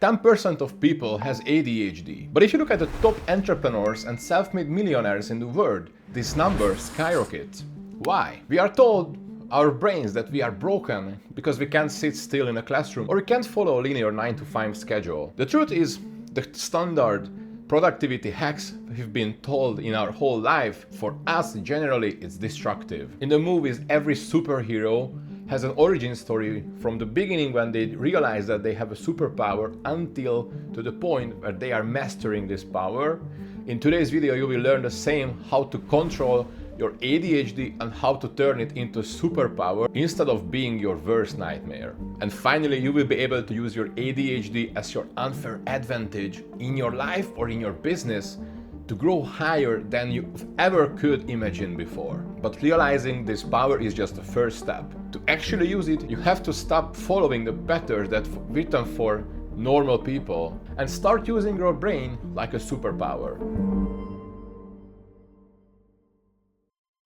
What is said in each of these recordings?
10% of people has ADHD. But if you look at the top entrepreneurs and self-made millionaires in the world, this number skyrockets. Why? We are told our brains that we are broken because we can't sit still in a classroom or we can't follow a linear 9 to 5 schedule. The truth is, the standard productivity hacks we've been told in our whole life, for us generally it's destructive. In the movies, every superhero has an origin story from the beginning when they realize that they have a superpower until to the point where they are mastering this power. In today's video you will learn the same, how to control your ADHD and how to turn it into a superpower instead of being your worst nightmare. And finally, you will be able to use your ADHD as your unfair advantage in your life or in your business to grow higher than you ever could imagine before. But realizing this power is just the first step. To actually use it, you have to stop following the patterns that are written for normal people and start using your brain like a superpower.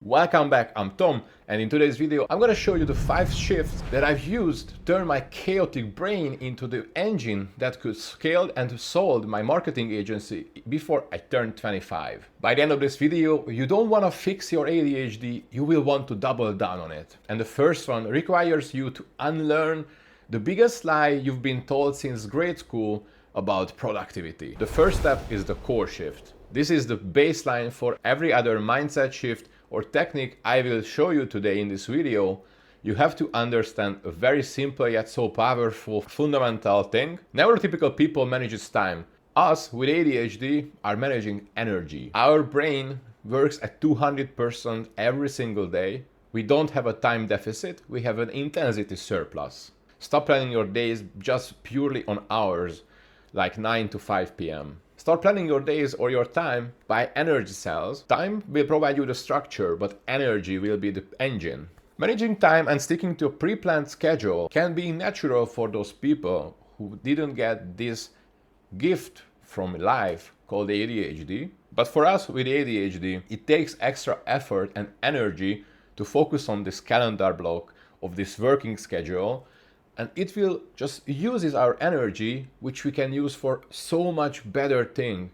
Welcome back, I'm Tom, and in today's video I'm gonna show you the 5 shifts that I've used to turn my chaotic brain into the engine that could scale and sold my marketing agency before I turned 25. By the end of this video, you don't want to fix your ADHD, you will want to double down on it. And the first one requires you to unlearn the biggest lie you've been told since grade school about productivity. The first step is the core shift. This is the baseline for every other mindset shift or technique I will show you today in this video. You have to understand a very simple yet so powerful fundamental thing. Neurotypical people manages time. Us with ADHD are managing energy. Our brain works at 200% every single day. We don't have a time deficit, we have an intensity surplus. Stop planning your days just purely on hours, like 9 to 5 p.m. Start planning your days or your time by energy cells. Time will provide you the structure, but energy will be the engine. Managing time and sticking to a pre-planned schedule can be natural for those people who didn't get this gift from life called ADHD. But for us with ADHD, it takes extra effort and energy to focus on this calendar block of this working schedule. And it will just uses our energy, which we can use for so much better thing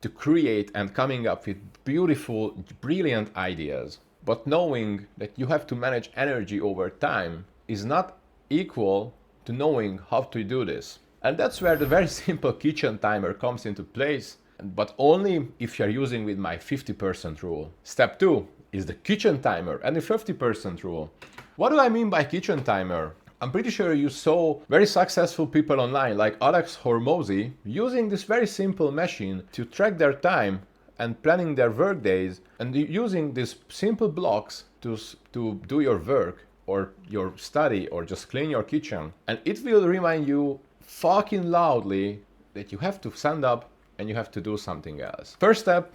to create and coming up with beautiful, brilliant ideas. But knowing that you have to manage energy over time is not equal to knowing how to do this. And that's where the very simple kitchen timer comes into place, but only if you're using with my 50% rule. Step 2 is the kitchen timer and the 50% rule. What do I mean by kitchen timer? I'm pretty sure you saw very successful people online like Alex Hormozy using this very simple machine to track their time and planning their work days and using these simple blocks to do your work or your study or just clean your kitchen. And it will remind you fucking loudly that you have to stand up and you have to do something else. First step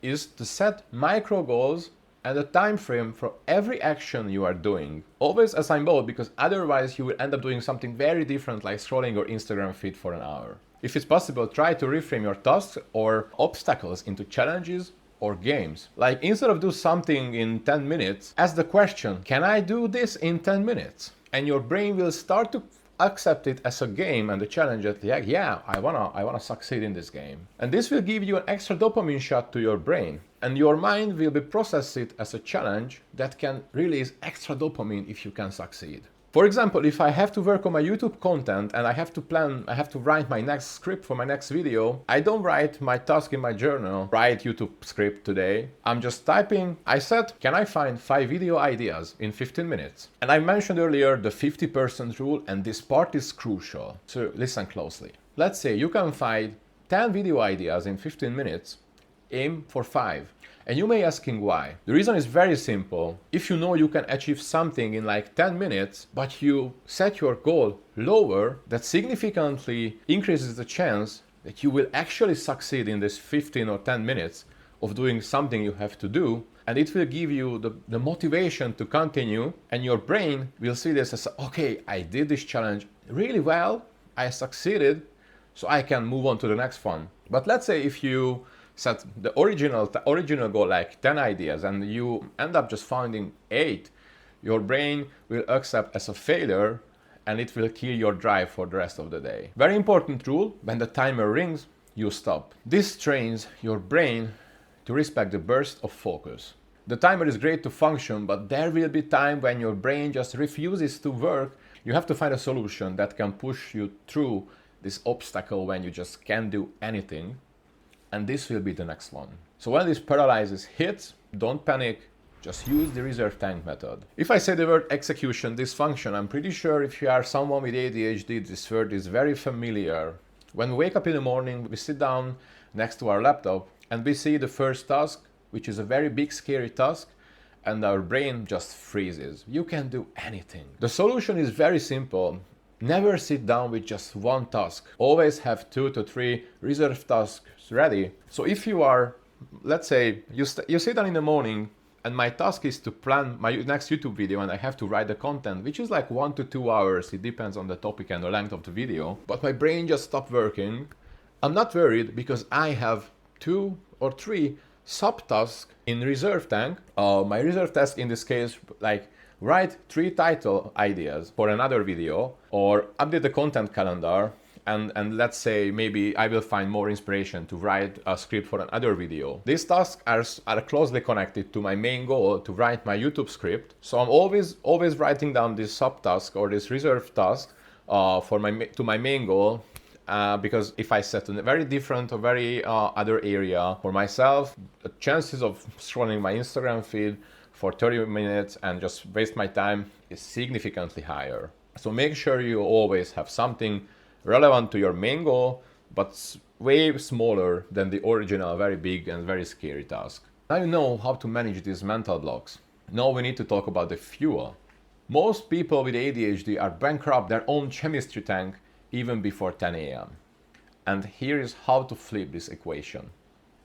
is to set micro goals and a time frame for every action you are doing. Always assign both, because otherwise you will end up doing something very different, like scrolling your Instagram feed for an hour. If it's possible, try to reframe your tasks or obstacles into challenges or games. Like instead of do something in 10 minutes, ask the question, can I do this in 10 minutes? And your brain will start to accept it as a game and a challenge that, yeah, I wanna succeed in this game. And this will give you an extra dopamine shot to your brain. And your mind will be processed it as a challenge that can release extra dopamine if you can succeed. For example, if I have to work on my YouTube content and I have to write my next script for my next video, I don't write my task in my journal, write YouTube script today. I'm just typing, I said, can I find 5 video ideas in 15 minutes? And I mentioned earlier the 50% rule, and this part is crucial. So listen closely. Let's say you can find 10 video ideas in 15 minutes, aim for 5. And you may be asking why. The reason is very simple. If you know you can achieve something in like 10 minutes, but you set your goal lower, that significantly increases the chance that you will actually succeed in this 15 or 10 minutes of doing something you have to do. And it will give you the motivation to continue, and your brain will see this as, okay, I did this challenge really well, I succeeded, so I can move on to the next one. But let's say if you set the original goal like 10 ideas and you end up just finding 8, your brain will accept as a failure and it will kill your drive for the rest of the day. Very important rule, when the timer rings, you stop. This trains your brain to respect the burst of focus. The timer is great to function, but there will be time when your brain just refuses to work. You have to find a solution that can push you through this obstacle when you just can't do anything, and this will be the next one. So when this paralysis hits, don't panic, just use the reserve tank method. If I say the word execution dysfunction, I'm pretty sure if you are someone with ADHD, this word is very familiar. When we wake up in the morning, we sit down next to our laptop and we see the first task, which is a very big, scary task, and our brain just freezes. You can do anything. The solution is very simple. Never sit down with just one task. Always have 2 to 3 reserve tasks ready. So if you are, let's say, you sit down in the morning, and my task is to plan my next YouTube video, and I have to write the content, which is like 1 to 2 hours. It depends on the topic and the length of the video. But my brain just stopped working. I'm not worried because I have 2 or 3 subtasks in reserve tank. My reserve task in this case, like write 3 title ideas for another video, or update the content calendar, and let's say maybe I will find more inspiration to write a script for another video. These tasks are closely connected to my main goal to write my YouTube script. So I'm always writing down this subtask or this reserve task to my main goal. Because if I set a very different or very other area for myself, the chances of scrolling my Instagram feed for 30 minutes and just waste my time is significantly higher. So make sure you always have something relevant to your main goal, but way smaller than the original very big and very scary task. Now you know how to manage these mental blocks. Now we need to talk about the fuel. Most people with ADHD are bankrupt their own chemistry tank even before 10 a.m. And here is how to flip this equation.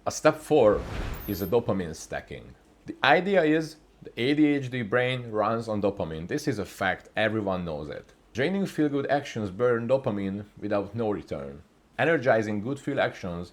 A step 4 is a dopamine stacking. The idea is the ADHD brain runs on dopamine. This is a fact, everyone knows it. Draining feel-good actions burn dopamine without no return. Energizing good feel actions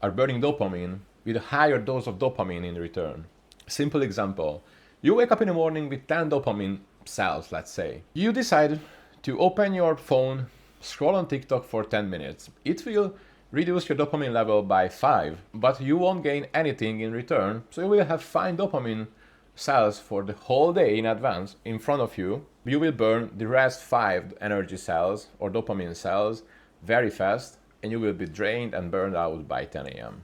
are burning dopamine with a higher dose of dopamine in return. Simple example, you wake up in the morning with 10 dopamine cells, let's say. You decide to open your phone, scroll on TikTok for 10 minutes. It will reduce your dopamine level by 5, but you won't gain anything in return, so you will have 5 dopamine cells for the whole day in advance in front of you. You will burn the rest 5 energy cells or dopamine cells very fast, and you will be drained and burned out by 10 a.m.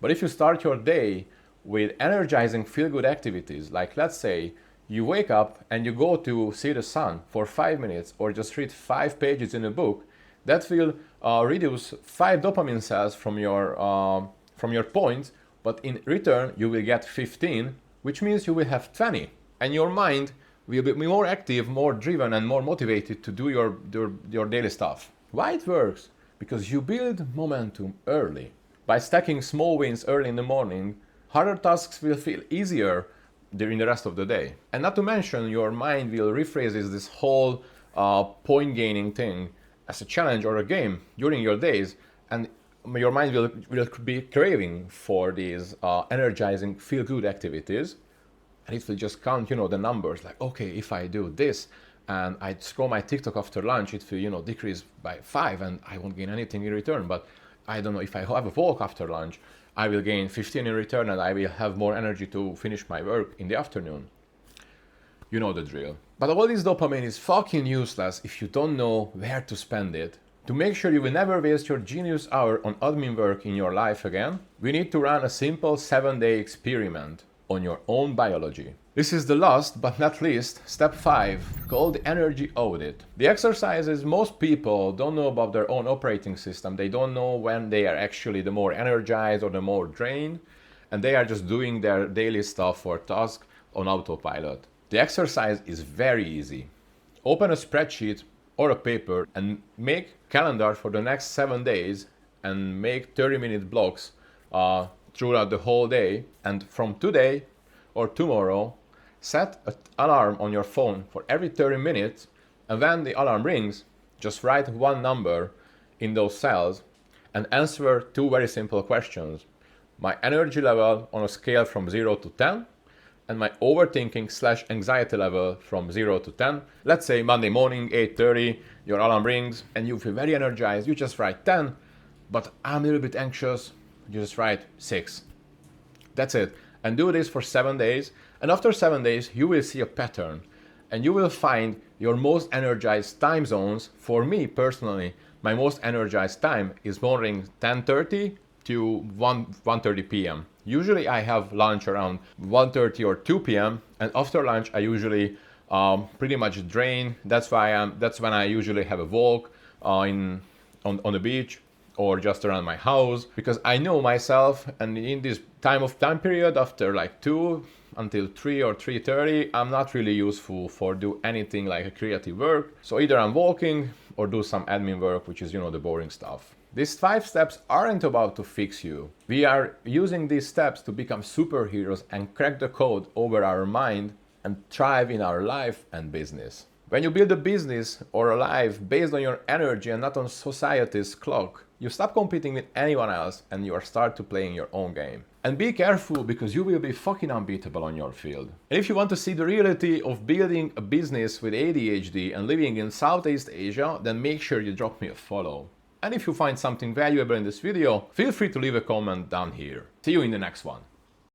But if you start your day with energizing feel-good activities, like let's say you wake up and you go to see the sun for 5 minutes or just read 5 pages in a book, that will reduce 5 dopamine cells from your points, but in return you will get 15, which means you will have 20, and your mind will be more active, more driven, and more motivated to do your daily stuff. Why it works? Because you build momentum early. By stacking small wins early in the morning, harder tasks will feel easier during the rest of the day. And not to mention, your mind will rephrase this whole point gaining thing as a challenge or a game during your days, and your mind will be craving for these energizing feel-good activities, and it will just count, the numbers, like, okay, if I do this and I scroll my TikTok after lunch, it will, decrease by 5 and I won't gain anything in return. But I don't know, if I have a walk after lunch, I will gain 15 in return and I will have more energy to finish my work in the afternoon. You know the drill. But all this dopamine is fucking useless if you don't know where to spend it. To make sure you will never waste your genius hour on admin work in your life again, we need to run a simple 7-day experiment on your own biology. This is the last but not least, step 5, called the energy audit. The exercises most people don't know about their own operating system. They don't know when they are actually the more energized or the more drained, and they are just doing their daily stuff or task on autopilot. The exercise is very easy. Open a spreadsheet or a paper and make calendar for the next 7 days and make 30-minute blocks throughout the whole day. And from today or tomorrow, set an alarm on your phone for every 30 minutes, and when the alarm rings, just write one number in those cells and answer 2 very simple questions. My energy level on a scale from 0 to 10, and my overthinking slash anxiety level from 0 to 10. Let's say Monday morning, 8:30, your alarm rings and you feel very energized. You just write 10, but I'm a little bit anxious. You just write 6. That's it. And do this for 7 days. And after 7 days, you will see a pattern and you will find your most energized time zones. For me personally, my most energized time is morning 10:30 to 1:30 p.m. Usually I have lunch around 1:30 or 2 p.m. and after lunch I usually pretty much drain. That's when I usually have a walk on the beach or just around my house, because I know myself, and in this time period after like 2 until 3 or 3:30, I'm not really useful for do anything like a creative work. So either I'm walking or do some admin work, which is, the boring stuff. These 5 steps aren't about to fix you. We are using these steps to become superheroes and crack the code over our mind and thrive in our life and business. When you build a business or a life based on your energy and not on society's clock, you stop competing with anyone else and you start to playing your own game. And be careful, because you will be fucking unbeatable on your field. And if you want to see the reality of building a business with ADHD and living in Southeast Asia, then make sure you drop me a follow. And if you find something valuable in this video, feel free to leave a comment down here. See you in the next one.